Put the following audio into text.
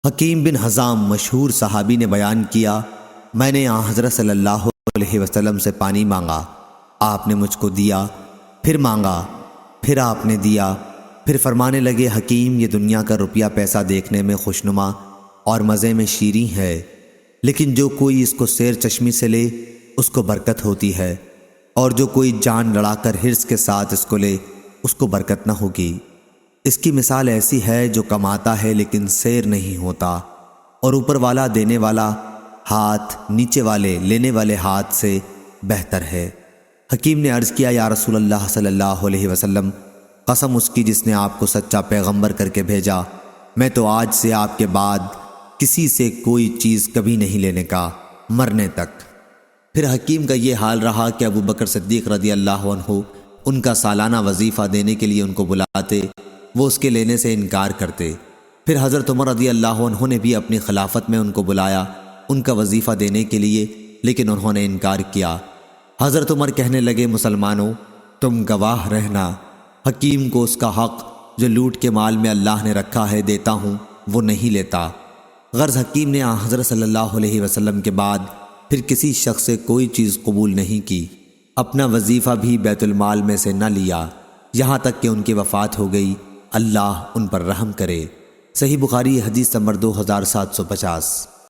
حکیم بن حزام مشہور صحابی نے بیان کیا، میں نے حضرت صلی اللہ علیہ وسلم سے پانی مانگا، آپ نے مجھ کو دیا، پھر مانگا، پھر آپ نے دیا، پھر فرمانے لگے حکیم یہ دنیا کا روپیہ پیسہ دیکھنے میں خوشنما اور مزے میں شیریں ہے، لیکن جو کوئی اس کو سیر چشمی سے لے اس کو برکت ہوتی ہے، اور جو کوئی جان لڑا کر حرص کے ساتھ اس کو لے اس کو برکت نہ ہوگی۔ اس کی مثال ایسی ہے جو کماتا ہے لیکن سیر نہیں ہوتا، اور اوپر والا دینے والا ہاتھ نیچے والے لینے والے ہاتھ سے بہتر ہے۔ حکیم نے عرض کیا، یا رسول اللہ صلی اللہ علیہ وسلم، قسم اس کی جس نے آپ کو سچا پیغمبر کر کے بھیجا، میں تو آج سے آپ کے بعد کسی سے کوئی چیز کبھی نہیں لینے کا، مرنے تک۔ پھر حکیم کا یہ حال رہا کہ ابو بکر صدیق رضی اللہ عنہ ان کا سالانہ وظیفہ دینے کے لیے ان کو بلاتے، وہ اس کے لینے سے انکار کرتے۔ پھر حضرت عمر رضی اللہ عنہ نے بھی اپنی خلافت میں ان کو بلایا ان کا وظیفہ دینے کے لیے، لیکن انہوں نے انکار کیا۔ حضرت عمر کہنے لگے، مسلمانوں تم گواہ رہنا، حکیم کو اس کا حق جو لوٹ کے مال میں اللہ نے رکھا ہے دیتا ہوں، وہ نہیں لیتا۔ غرض حکیم نے حضرت صلی اللہ علیہ وسلم کے بعد پھر کسی شخص سے کوئی چیز قبول نہیں کی، اپنا وظیفہ بھی بیت المال میں سے نہ لیا، یہاں تک کہ ان کی وفات ہو گئی، اللہ ان پر رحم کرے۔ صحیح بخاری حدیث نمبر 2750۔